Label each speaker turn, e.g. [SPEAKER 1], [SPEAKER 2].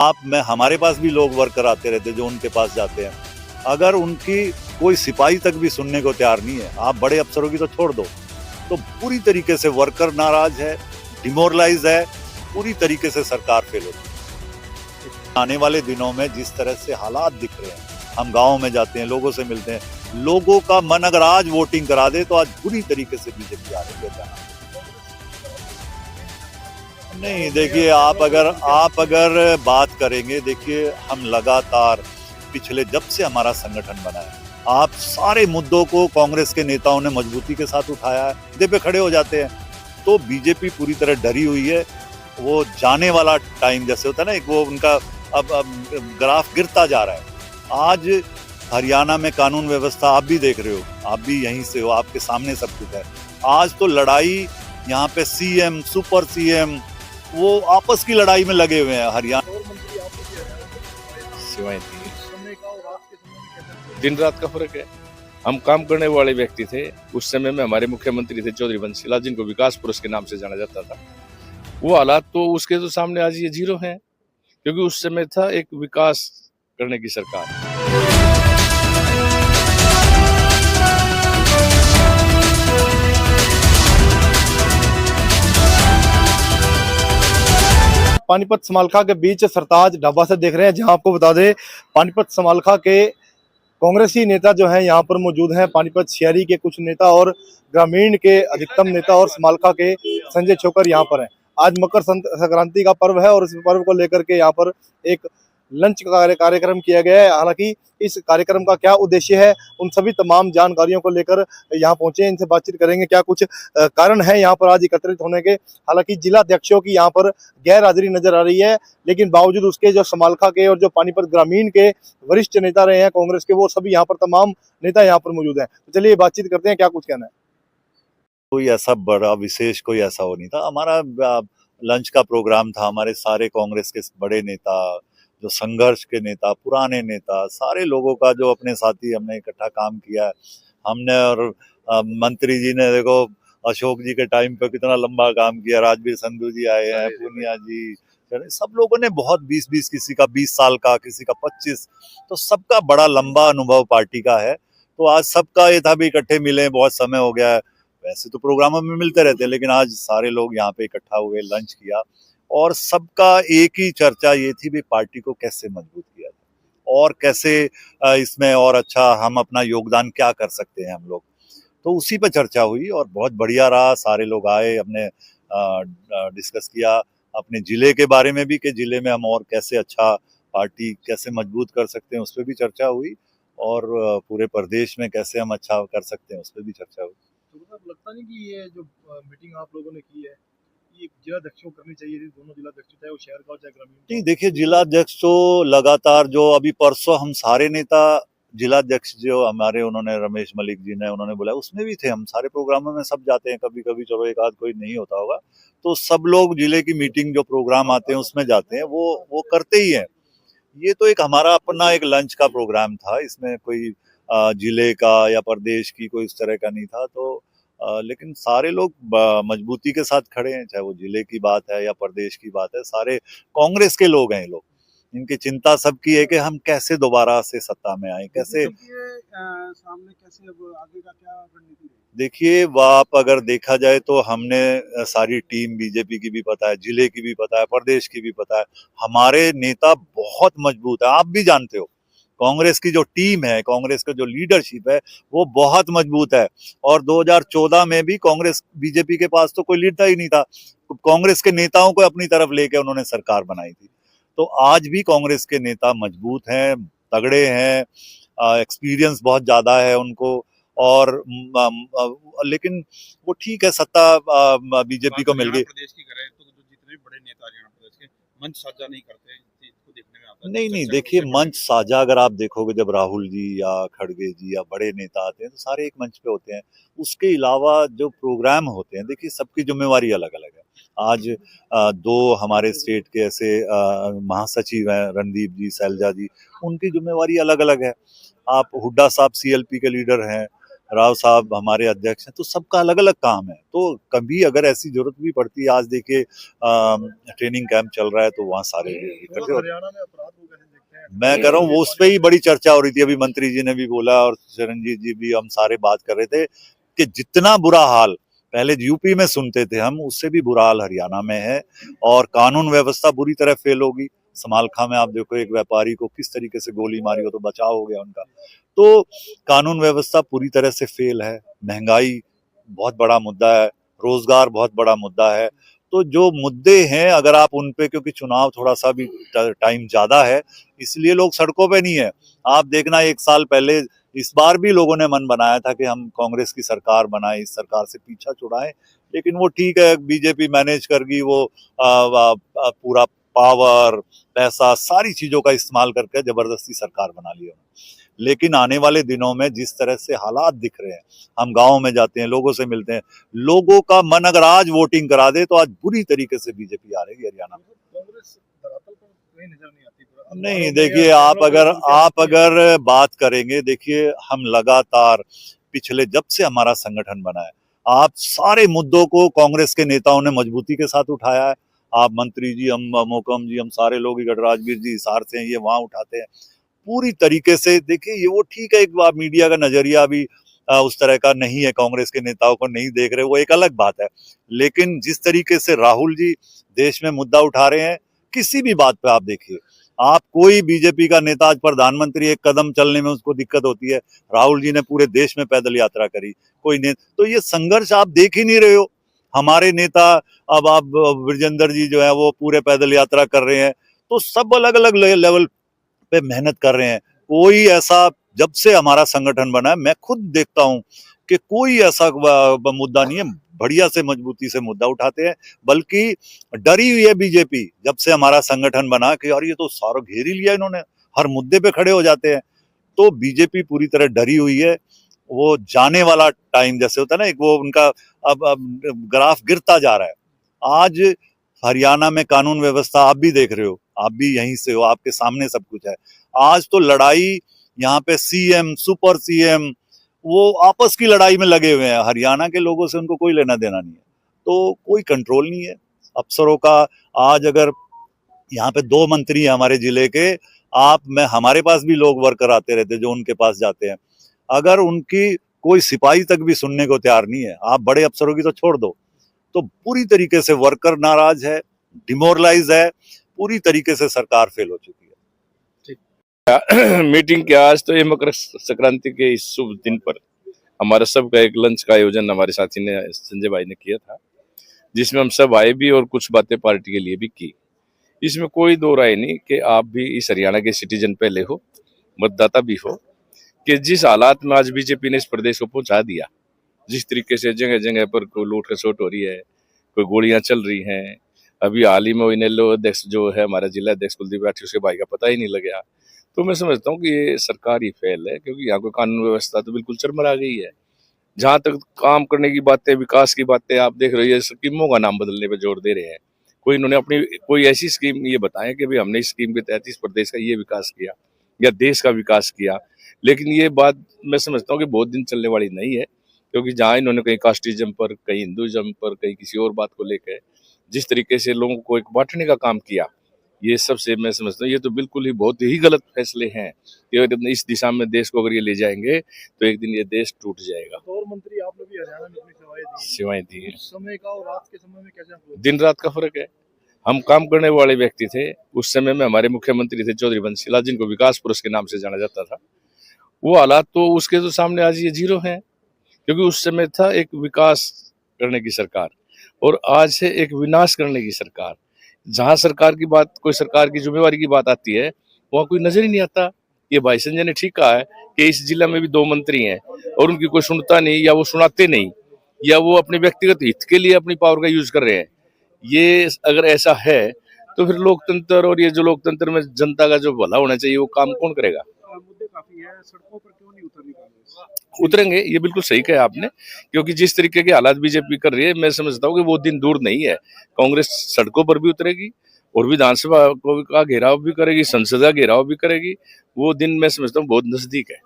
[SPEAKER 1] हमारे पास भी लोग वर्कर आते रहते हैं जो उनके पास जाते हैं। अगर उनकी कोई सिपाही तक भी सुनने को तैयार नहीं है, आप बड़े अफसरों की तो छोड़ दो, तो पूरी तरीके से वर्कर नाराज है, डिमोरलाइज है, पूरी तरीके से सरकार फेल होती है। आने वाले दिनों में जिस तरह से हालात दिख रहे हैं, हम गाँव में जाते हैं, लोगों से मिलते हैं, लोगों का मन अगर आज वोटिंग करा दे तो आज पूरी तरीके से बीजेपी आ रही है। नहीं, देखिए आप अगर बात करेंगे, देखिए हम लगातार पिछले जब से हमारा संगठन बना है, आप सारे मुद्दों को कांग्रेस के नेताओं ने मजबूती के साथ उठाया है, मुद्दे पे खड़े हो जाते हैं। तो बीजेपी पूरी तरह डरी हुई है। वो जाने वाला टाइम जैसे होता है ना, एक वो उनका अब ग्राफ गिरता जा रहा है। आज हरियाणा में कानून व्यवस्था आप भी देख रहे हो, आप भी यहीं से हो, आपके सामने सब कुछ है। आज तो लड़ाई यहाँ पे सीएम, सुपर सीएम, वो आपस की लड़ाई में लगे हुए हैं हरियाणा।
[SPEAKER 2] दिन रात का फर्क है। हम काम करने वाले व्यक्ति थे। उस समय में हमारे मुख्यमंत्री थे चौधरी बंसीलाल, जिनको विकास पुरुष के नाम से जाना जाता था। वो हालात तो उसके तो सामने आज ये जीरो हैं, क्योंकि उस समय था एक विकास करने की सरकार।
[SPEAKER 3] पानीपत समालखा के बीच सरताज ढाबा से देख रहे हैं, जहां आपको बता दें पानीपत समालखा के कांग्रेसी नेता जो हैं यहाँ पर मौजूद हैं। पानीपत शहरी के कुछ नेता और ग्रामीण के अधिकतम नेता और समालखा के संजय छोकर यहाँ पर हैं। आज मकर संक्रांति का पर्व है और इस पर्व को लेकर के यहाँ पर एक लंच कार्यक्रम किया गया है। हालांकि इस कार्यक्रम का क्या उद्देश्य है, उन सभी तमाम जानकारियों को लेकर यहाँ पहुंचे, इनसे बातचीत करेंगे। क्या कुछ कारण है यहाँ पर आज एकत्रित होने के। हालांकि जिला अध्यक्षों की यहाँ पर गैर हाजिरी नजर आ रही है, लेकिन बावजूद उसके जो समालखा के और जो पानीपत ग्रामीण के वरिष्ठ नेता रहे हैं कांग्रेस के, वो सभी यहाँ पर तमाम नेता यहाँ पर मौजूद हैं। तो चलिए बातचीत करते हैं, क्या कुछ कहना है।
[SPEAKER 1] कोई ऐसा बड़ा विशेष कोई ऐसा हो नहीं था। हमारा लंच का प्रोग्राम था। हमारे सारे कांग्रेस के बड़े नेता, जो संघर्ष के नेता, पुराने नेता, सारे लोगों का जो अपने साथी हमने इकट्ठा काम किया है हमने। और मंत्री जी ने देखो अशोक जी के टाइम पे कितना लंबा काम किया। राजवीर संधू जी आए हैं, पूनिया जी, सब लोगों ने बहुत 20-20, किसी का 20 साल का, किसी का 25, तो सबका बड़ा लंबा अनुभव पार्टी का है। तो आज सबका ये था भी इकट्ठे मिले, बहुत समय हो गया है। वैसे तो प्रोग्रामों में मिलते रहते हैं, लेकिन आज सारे लोग यहाँ पे इकट्ठा हुए, लंच किया, और सबका एक ही चर्चा ये थी भी पार्टी को कैसे मजबूत किया जाए और कैसे इसमें और अच्छा हम अपना योगदान क्या कर सकते हैं हम लोग। तो उसी पर चर्चा हुई और बहुत बढ़िया रहा। सारे लोग आए, हमने डिस्कस किया अपने जिले के बारे में भी, कि जिले में हम और कैसे अच्छा पार्टी कैसे मजबूत कर सकते हैं, उस पर भी चर्चा हुई। और पूरे प्रदेश में कैसे हम अच्छा कर सकते हैं, उस पर भी चर्चा हुई।
[SPEAKER 3] तो लगता नहीं कि ये जो मीटिंग आप लोगों ने की है, ये जिला अध्यक्षों को करनी चाहिए थी, दोनों जिला अध्यक्ष, चाहे वो शहर का हो चाहे ग्रामीण।
[SPEAKER 1] नहीं, देखिए जिला अध्यक्ष तो लगातार, जो अभी परसों हम सारे नेता जिला अध्यक्ष जो हमारे, उन्होंने रमेश मलिक जी ने उन्होंने बोला, उसमें भी थे। हम सारे प्रोग्रामों में सब जाते हैं, कभी कभी चलो एक आध कोई नहीं होता होगा, तो सब लोग जिले की मीटिंग जो प्रोग्राम आते हैं उसमें जाते हैं, वो करते ही हैं। ये तो एक हमारा अपना एक लंच का प्रोग्राम था, इसमें कोई जिले का या प्रदेश की कोई इस तरह का नहीं था। तो लेकिन सारे लोग मजबूती के साथ खड़े हैं, चाहे वो जिले की बात है या प्रदेश की बात है। सारे कांग्रेस के लोग हैं ये लोग, इनकी चिंता सबकी है कि हम कैसे दोबारा से सत्ता में आए, कैसे
[SPEAKER 3] सामने कैसे अब आगे का क्या रणनीति है।
[SPEAKER 1] देखिए आप अगर देखा जाए तो हमने सारी टीम बीजेपी की भी पता है, जिले की भी पता है, प्रदेश की भी पता है। हमारे नेता बहुत मजबूत है, आप भी जानते हो। कांग्रेस की जो टीम है, कांग्रेस का जो लीडरशिप है, वो बहुत मजबूत है। और 2014 में भी कांग्रेस, बीजेपी के पास तो कोई लीडर ही नहीं था, कांग्रेस के नेताओं को अपनी तरफ लेके उन्होंने सरकार बनाई थी। तो आज भी कांग्रेस के नेता मजबूत हैं, तगड़े हैं, एक्सपीरियंस बहुत ज्यादा है उनको। और लेकिन वो ठीक है, सत्ता बीजेपी को मिल गई।
[SPEAKER 4] प्रदेश की करें तो जो जितने भी बड़े नेता हैं प्रदेश के, मंच साझा नहीं करते, इसको देखने में आता है।
[SPEAKER 1] नहीं, देखिए मंच साझा अगर आप देखोगे, जब राहुल जी या खड़गे जी या बड़े नेता आते हैं तो सारे एक मंच पे होते हैं। उसके अलावा जो प्रोग्राम होते हैं, देखिए सबकी जिम्मेवारी अलग अलग है। आज दो हमारे स्टेट के ऐसे महासचिव हैं, रणदीप जी, शैलजा जी, उनकी जिम्मेवारी अलग अलग है। आप हुड्डा साहब सीएलपी के लीडर हैं, राव साहब हमारे अध्यक्ष हैं, तो सबका अलग अलग काम है। तो कभी अगर ऐसी जरूरत भी पड़ती है, आज देखिए ट्रेनिंग कैंप चल रहा है तो वहाँ सारे इकट्ठे होते हैं।
[SPEAKER 3] हरियाणा में अपराध को कैसे देखते हैं?
[SPEAKER 1] मैं कह रहा हूँ वो उस पर ही बड़ी चर्चा हो रही थी, अभी मंत्री जी ने भी बोला और चिरंजीव जी भी, हम सारे बात कर रहे थे कि जितना बुरा हाल पहले यूपी में सुनते थे हम, उससे भी बुरा हाल हरियाणा में है और कानून व्यवस्था बुरी तरह फेल होगी। समालखा में आप देखो, एक व्यापारी को किस तरीके से गोली मारी हो तो बचाव हो गया उनका। तो कानून व्यवस्था पूरी तरह से फेल है, महंगाई बहुत बड़ा मुद्दा है, रोजगार बहुत बड़ा मुद्दा है। तो जो मुद्दे हैं अगर आप उन पे, क्योंकि चुनाव थोड़ा सा भी टाइम ज्यादा है इसलिए लोग सड़कों पे नहीं है। आप देखना 1 साल पहले इस बार भी लोगों ने मन बनाया था कि हम कांग्रेस की सरकार बनाएं, इस सरकार से पीछा छुड़ाएं, लेकिन वो ठीक है, बीजेपी मैनेज कर गई, वो पूरा पावर, पैसा, सारी चीजों का इस्तेमाल करके जबरदस्ती सरकार बना ली उन्होंने। लेकिन आने वाले दिनों में जिस तरह से हालात दिख रहे हैं, हम गाँव में जाते हैं, लोगों से मिलते हैं, लोगों का मन अगर आज वोटिंग करा दे तो आज बुरी तरीके से बीजेपी आ रही है हरियाणा में।
[SPEAKER 3] कांग्रेस धरातल पर कहीं नजर नहीं आती।
[SPEAKER 1] नहीं, देखिए आप अगर बात करेंगे, देखिए हम लगातार पिछले जब से हमारा संगठन बना है, आप सारे मुद्दों को कांग्रेस के नेताओं ने मजबूती के साथ उठाया है। आप मंत्री जी, हम मोकम जी, हम सारे लोग, गडराजवीर जी हिसार से हैं, ये वहां उठाते हैं पूरी तरीके से। देखिए ये वो ठीक है, एक बार मीडिया का नजरिया भी उस तरह का नहीं है, कांग्रेस के नेताओं को नहीं देख रहे, वो एक अलग बात है। लेकिन जिस तरीके से राहुल जी देश में मुद्दा उठा रहे हैं, किसी भी बात पे आप देखिए, आप कोई बीजेपी का नेता आज प्रधानमंत्री, एक कदम चलने में उसको दिक्कत होती है, राहुल जी ने पूरे देश में पैदल यात्रा करी, कोई तो ये संघर्ष आप देख ही नहीं रहे हो। हमारे नेता, अब आप विजेंद्र जी जो है वो पूरे पैदल यात्रा कर रहे हैं, तो सब अलग अलग लेवल पे मेहनत कर रहे हैं। कोई ऐसा, जब से हमारा संगठन बना है मैं खुद देखता हूं कि कोई ऐसा मुद्दा नहीं है, बढ़िया से मजबूती से मुद्दा उठाते हैं। बल्कि डरी हुई है बीजेपी जब से हमारा संगठन बना कि यार ये तो सारा घेर ही लिया इन्होंने, हर मुद्दे पे खड़े हो जाते हैं। तो बीजेपी पूरी तरह डरी हुई है। वो जाने वाला टाइम जैसे होता है ना, एक वो उनका अब ग्राफ गिरता जा रहा है। आज हरियाणा में कानून व्यवस्था आप भी देख रहे हो, आप भी यहीं से हो, आपके सामने सब कुछ है। आज तो लड़ाई यहाँ पे सीएम, सुपर सीएम, वो आपस की लड़ाई में लगे हुए हैं। हरियाणा के लोगों से उनको कोई लेना देना नहीं है, तो कोई कंट्रोल नहीं है अफसरों का। आज अगर यहाँ पे 2 मंत्री हैं हमारे जिले के, हमारे पास भी लोग वर्कर आते रहते जो उनके पास जाते हैं, अगर उनकी कोई सिपाही तक भी सुनने को तैयार नहीं है, आप बड़े अफसरों की तो छोड़ दो। तो पूरी तरीके से वर्कर नाराज है, डिमोरलाइज है, पूरी तरीके से सरकार फेल हो चुकी है।
[SPEAKER 2] मीटिंग के आज तो ये मकर संक्रांति के इस शुभ दिन पर हमारा सबका एक लंच का आयोजन हमारे साथी ने, संजय भाई ने किया था, जिसमें हम सब आए भी और कुछ बातें पार्टी के लिए भी की। इसमें कोई दो राय नहीं कि आप भी इस हरियाणा के सिटीजन पहले हो, मतदाता भी हो, कि जिस हालात में आज बीजेपी ने इस प्रदेश को पहुंचा दिया, जिस तरीके से जगह जगह पर कोई लूट खसोट हो रही है, कोई गोलियां चल रही हैं। अभी हाल ही में इनेलो अध्यक्ष जो है हमारा जिला अध्यक्ष कुलदीप राठी, उसके भाई का पता ही नहीं लगा। तो मैं समझता हूँ कि ये सरकार ही फेल है, क्योंकि यहाँ कोई कानून व्यवस्था तो बिल्कुल चरमरा गई है। जहां तक काम करने की बातें, विकास की बातें आप देख रहे हो, स्कीमों का नाम बदलने पर जोर दे रहे हैं। कोई इन्होंने अपनी कोई ऐसी स्कीम ये बताएं कि भाई हमने इस स्कीम के तहत इस प्रदेश का ये विकास किया या देश का विकास किया। लेकिन ये बात मैं समझता हूँ कि बहुत दिन चलने वाली नहीं है, क्योंकि जहाँ इन्होंने कहीं कास्टिज्म पर, कहीं हिंदुइज्म पर, कहीं किसी और बात को लेकर जिस तरीके से लोगों को एक बांटने का काम किया, ये सबसे मैं समझता हूँ ये तो बिल्कुल ही बहुत ही गलत फैसले हैं। इस दिशा में देश को अगर ये ले जाएंगे तो एक दिन ये देश टूट जाएगा।
[SPEAKER 3] और मंत्री आप लोग भी हरियाणा में अपनी
[SPEAKER 2] सेवाएं दी है।
[SPEAKER 3] समय का और रात के समय में कैसे आप
[SPEAKER 2] दिन रात का फर्क है। हम काम करने वाले व्यक्ति थे। उस समय में हमारे मुख्यमंत्री थे चौधरी बंसीलाल, जिनको विकास पुरुष के नाम से जाना जाता था। वो हालात तो उसके तो सामने आज ये जीरो है, क्योंकि उस समय था एक विकास करने की सरकार और आज है एक विनाश करने की सरकार। जहां सरकार की बात, कोई सरकार की जिम्मेवारी की बात आती है, वहां कोई नजर ही नहीं आता। ये भाई संजय ने ठीक कहा है कि इस जिला में भी 2 मंत्री हैं और उनकी कोई सुनता नहीं, या वो सुनाते नहीं, या वो अपने व्यक्तिगत हित के लिए अपनी पावर का यूज कर रहे हैं। ये अगर ऐसा है तो फिर लोकतंत्र, और ये जो लोकतंत्र में जनता का जो भला होना चाहिए, वो काम कौन करेगा?
[SPEAKER 4] मुद्दे काफी है, सड़कों पर क्यों नहीं उतरनी कांग्रेस?
[SPEAKER 2] उतरेंगे, ये बिल्कुल सही कहा आपने, क्योंकि जिस तरीके के हालात बीजेपी कर रही है, मैं समझता हूँ कि वो दिन दूर नहीं है। कांग्रेस सड़कों पर भी उतरेगी और विधानसभा का घेराव भी करेगी, संसद का घेराव भी करेगी। वो दिन मैं समझता हूँ बहुत नजदीक है।